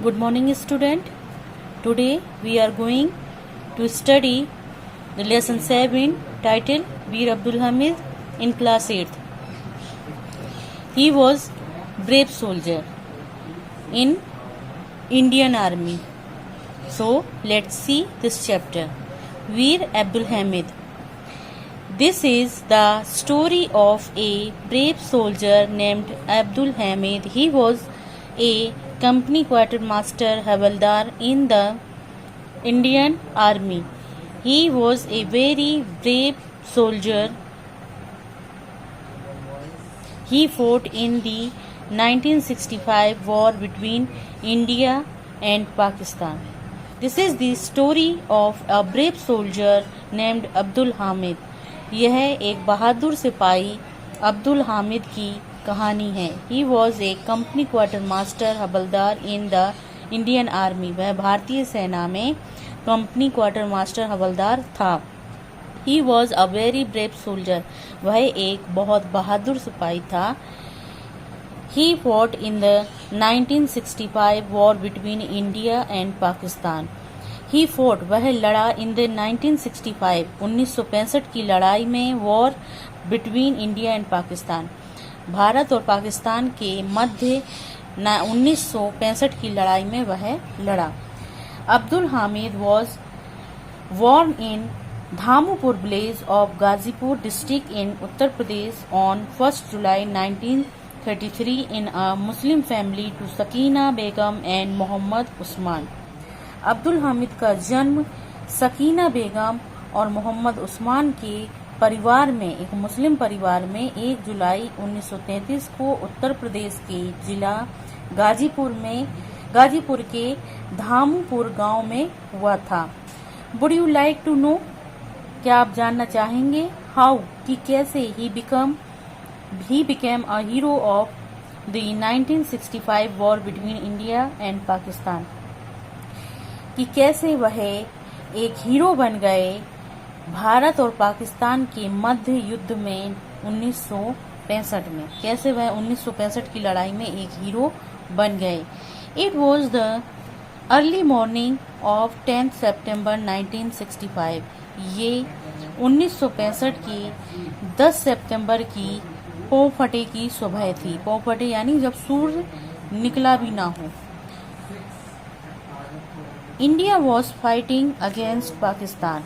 Good morning, student. Today we are going to study the lesson 7 titled Bir Abdul Hamid in class 8th. He was brave soldier in Indian Army. So let's see this chapter. Bir Abdul Hamid. This is the story of a brave soldier named Abdul Hamid. He was a company quartermaster Havaldar in the Indian Army. He was a very brave soldier. He fought in the 1965 war between India and Pakistan. This is the story of a brave soldier named Abdul Hamid. यह एक बहादुर सिपाही अब्दुल हामिद की कहानी है. ही was A company quarter master havildar in the Indian army. वह भारतीय सेना में कंपनी क्वार्टर मास्टर हवलदार था. He was a very brave soldier. वह एक बहुत बहादुर सिपाही था. He fought in the 1965 war between India and Pakistan. He fort वह लड़ा इन द 1965 की लड़ाई में war between India and Pakistan. Bharat और पाकिस्तान के मध्य 1965 की लड़ाई में वह लड़ा. Abdul Hamid was born in Dhamupur village of Ghazipur district in Uttar Pradesh on 1 July 1933 in a Muslim family to Sakina Begum and Mohammad Usman. Abdul Hamid का जन्म सकीना बेगम और मोहम्मद उस्मान के परिवार में, एक मुस्लिम परिवार में 1 जुलाई 1933 को उत्तर प्रदेश के जिला गाजीपुर के धामूपुर गांव में हुआ था. Would you like to know? क्या आप जानना चाहेंगे? हाउ कि कैसे he became a hero of the 1965 war between India and Pakistan. कि कैसे वह एक हीरो बन गए भारत और पाकिस्तान के मध्य युद्ध में 1965 में. कैसे वह 1965 की लड़ाई में एक हीरो बन गए. It was the early morning of 10 सितंबर 1965. ये 1965 की 10 सितंबर की पोफटे की सुबह थी. पोफटे यानी जब सूर्य निकला भी ना हो. India was fighting against Pakistan.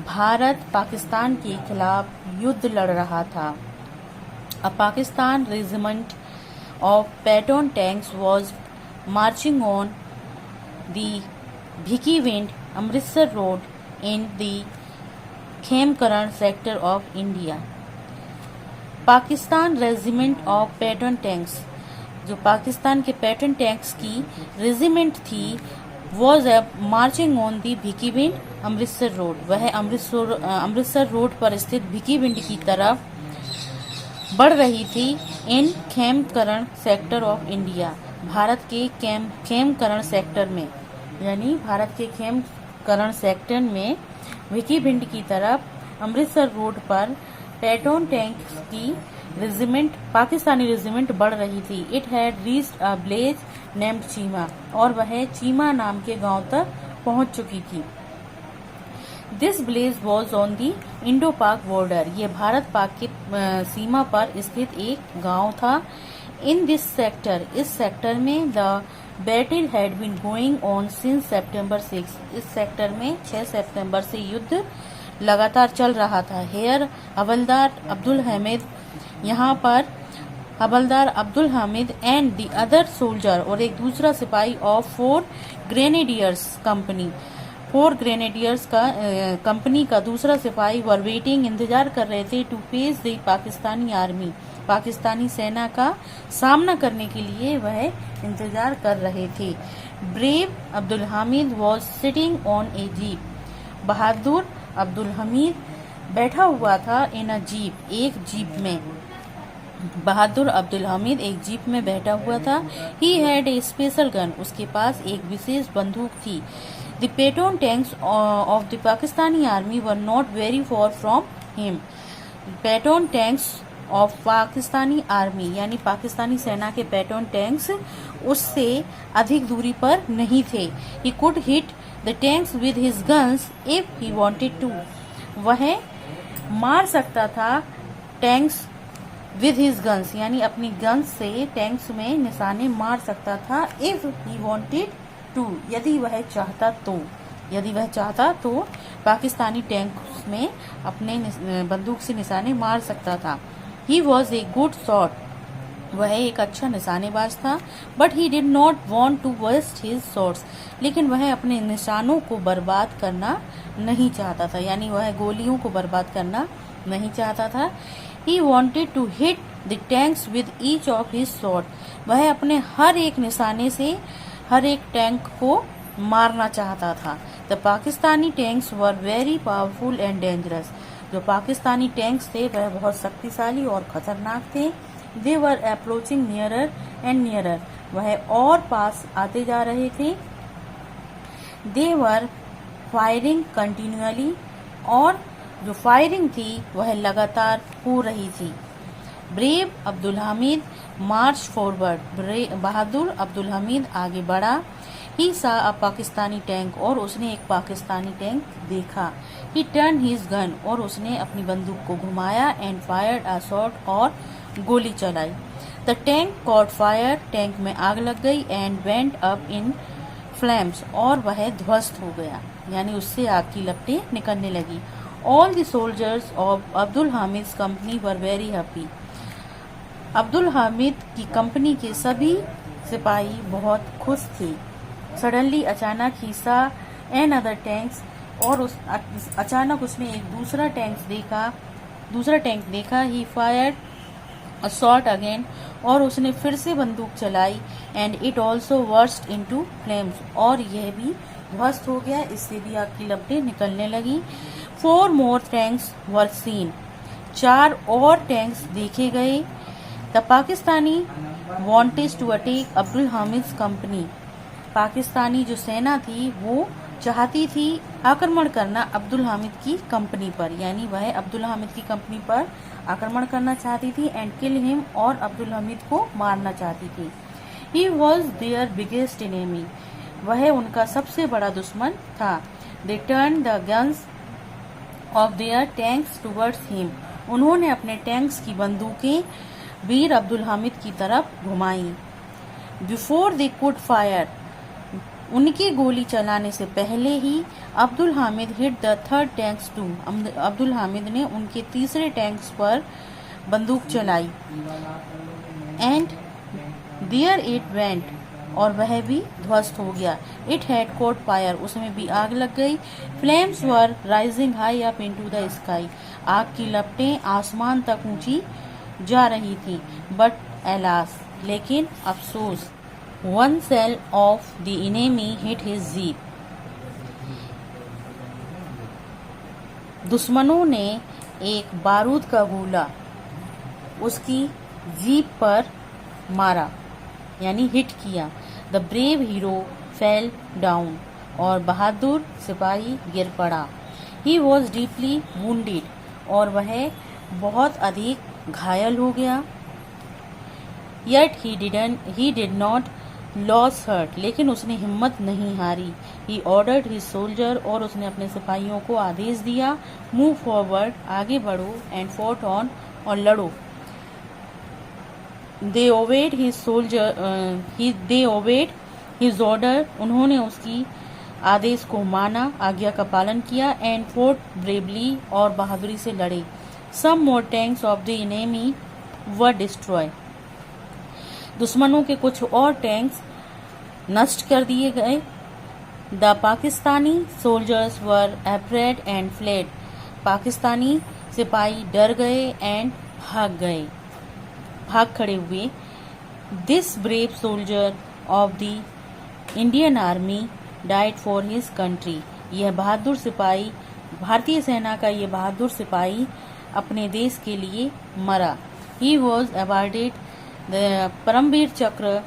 भारत पाकिस्तान के खिलाफ युद्ध लड़ रहा था. A Pakistan regiment of Patton tanks was marching on the Bhikhiwind Amritsar road in the Khemkaran sector of India. Pakistan regiment of Patton tanks, जो पाकिस्तान के पैटर्न टैंक्स की रेजिमेंट थी, was marching on the Bhikhiwind Amritsar road. वह अमृतसर रोड पर स्थित भिकीविंड की तरफ बढ़ रही थी. In Khemkaran sector of India, भारत के खेमकरण सेक्टर में, यानी भारत के खेमकरण सेक्टर में भिकीविंड की तरफ अमृतसर रोड पर पैटर्न टैंक की रेजिमेंट, पाकिस्तानी रेजिमेंट बढ़ रही थी. It had reached a village named Cheema, और वह चीमा नाम के गांव तक पहुंच चुकी थी. This village was on the Indo पाक बॉर्डर. ये भारत पाक की सीमा पर स्थित एक गांव था. इन दिस सेक्टर, इस सेक्टर में the battle had been going on since September 6. इस सेक्टर में 6 सितंबर से युद्ध लगातार चल रहा था. हेयर हवलदार अब्दुल हामिद, यहाँ पर Havildar Abdul Hamid and the other soldier, और एक दूसरा सिपाही ऑफ 4 ग्रेनेडियर्स कंपनी, 4 ग्रेनेडियर्स का कंपनी का दूसरा सिपाही वर वेटिंग, इंतजार कर रहे थे, to face the Pakistani army, Pakistani सेना का सामना करने के लिए वह इंतजार कर रहे थे. Brave Abdul Hamid was sitting on a jeep. बहादुर अब्दुल हमीद बैठा हुआ था इन अ जीप, एक जीप में. बहादुर अब्दुल हमीद एक जीप में बैठा हुआ था. He had a special gun, उसके पास एक विशेष बंदूक थी. The pattern tanks of the Pakistani army were not very for from him. Pattern tanks of Pakistani army, यानी पाकिस्तानी सेना के पैटर्न टैंक्स उससे अधिक दूरी पर नहीं थे। He could hit the tanks with his guns if he wanted to, वह मार सकता था टैंक्स विद हिज गन्स, यानी अपनी गन्स से टैंक्स में निशाने मार सकता था। इफ ही वांटेड टू, यदि वह चाहता तो पाकिस्तानी टैंक्स में अपने बंदूक से निशाने मार सकता था। He was a good shot, वह एक अच्छा निशानेबाज था। But he did not want to waste his shots, लेकिन वह अपने निशानों को बर्बाद करना नहीं चाहता था, यानी वह गोलियों को बर्बाद करना नहीं चाहता था। He wanted to hit the tanks with each of his shot, वह अपने हर एक निशाने से हर एक टैंक को मारना चाहता था। The Pakistani tanks were very powerful and dangerous, जो पाकिस्तानी टैंक्स थे वह बहुत शक्तिशाली और खतरनाक थे। They were approaching nearer and nearer, वह और पास आते जा रहे थे। They were firing continually, और जो फायरिंग थी वह लगातार हो रही थी। ब्रेव अब्दुल हमीद मार्च फॉरवर्ड, बहादुर अब्दुल हमीद आगे बढ़ा। ही सा अ पाकिस्तानी टैंक, और उसने एक पाकिस्तानी टैंक देखा। ही टर्न हिज गन, और उसने अपनी बंदूक को घुमाया। एंड फायर्ड अ शॉट, और गोली चलाई। The tank cot fire, tank में आग लग गई। And went up in flames, और वह ध्वस्त हो गया, यानी उससे आग की लपटें निकलने लगी। All the soldiers of Abdul हामिद's company were very happy. Abdul Hamid की कंपनी के सभी सिपाही बहुत खुश थे। Suddenly, अचानक ही सा another tanks, और अचानक उसने एक दूसरा टैंक देखा। He fired a shot again, और उसने फिर से बंदूक चलाई। And it also burst into flames, और यह भी ध्वस्त हो गया, इससे भी आग की लपटें निकलने लगी। 4 more tanks were seen, 4 और टैंक्स देखे गए। The Pakistani wanted to attack Abdul Hamid company, Pakistani जो सेना थी वो चाहती थी आक्रमण करना अब्दुल हामिद की कंपनी पर, यानी वह अब्दुल हामिद की कंपनी पर आक्रमण करना चाहती थी। एंड किल हिम, और अब्दुल हामिद को मारना चाहती थी। He was their biggest enemy, वह उनका सबसे बड़ा दुश्मन था। They turn the guns of their tanks towards him, उन्होंने अपने टैंक्स की बंदूकें वीर अब्दुल हामिद की तरफ घुमाई। बिफोर दे कुड फायर, उनके गोली चलाने से पहले ही Abdul Hamid hit the third tanks too, Abdul Hamid ने उनके तीसरे टैंक्स पर बंदूक चलाई। एंड देयर इट वेंट, और वह भी ध्वस्त हो गया। इट हैड कॉट फायर, उसमें भी आग लग गई। Flames were rising high up into the sky, आग की लपटें आसमान तक ऊंची जा रही थी। बट एलास, लेकिन अफसोस, one shell of the enemy hit his jeep, दुश्मनों ने एक बारूद का गोला उसकी जीप पर मारा, यानी हिट किया। The brave hero fell down, और बहादुर सिपाही गिर पड़ा। ही वॉज डीपली वुंडेड, और वह बहुत अधिक घायल हो गया। Yet he did not lose heart, लेकिन उसने हिम्मत नहीं हारी। ही ऑर्डर्ड हिज सोल्जर, और उसने अपने सिपाहियों को आदेश दिया। मूव फॉरवर्ड, आगे बढ़ो। एंड फॉट ऑन, और लड़ो। They obeyed his order, उन्होंने उसकी आदेश को माना, आज्ञा का पालन किया। एंड fought bravely, और बहादुरी से लड़े। Some more tanks of the enemy were destroyed, दुश्मनों के कुछ और टैंक्स नष्ट कर दिए गए। The Pakistani soldiers were afraid and fled, Pakistani सिपाही डर गए एंड भाग खड़े हुए। This brave soldier of the Indian army died for his country, यह बहादुर सिपाही, भारतीय सेना का यह बहादुर सिपाही अपने देश के लिए मरा। He was awarded the Param Vir Chakra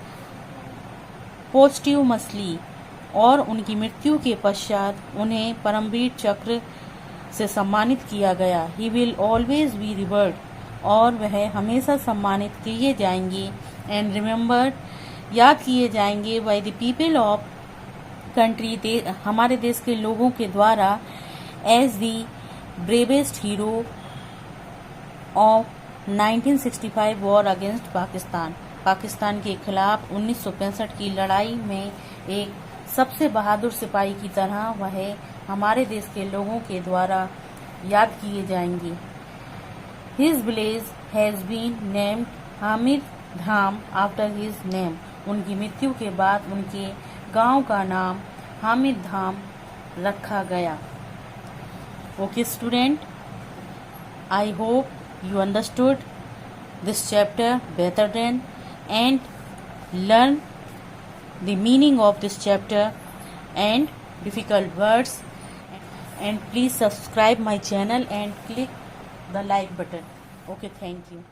posthumously, और उनकी मृत्यु के पश्चात उन्हें परमवीर चक्र से सम्मानित किया गया। He will always be revered, और वह हमेशा सम्मानित किए जाएंगे एंड रिमेम्बर याद किए जाएंगे by the people of country, हमारे देश के लोगों के द्वारा as the bravest hero of 1965 war against Pakistan. Pakistan के खिलाफ 1965 की लड़ाई में एक सबसे बहादुर सिपाही की तरह वह हमारे देश के लोगों के द्वारा याद किए जाएंगे। His village has been named Hamid Dham after his name. उनकी मृत्यु के बाद उनके गांव का नाम हामिद धाम रखा गया। Okay student, I hope you understood this chapter better than and learn the meaning of this chapter and difficult words, and please subscribe my channel and click the like button. Okay, thank you.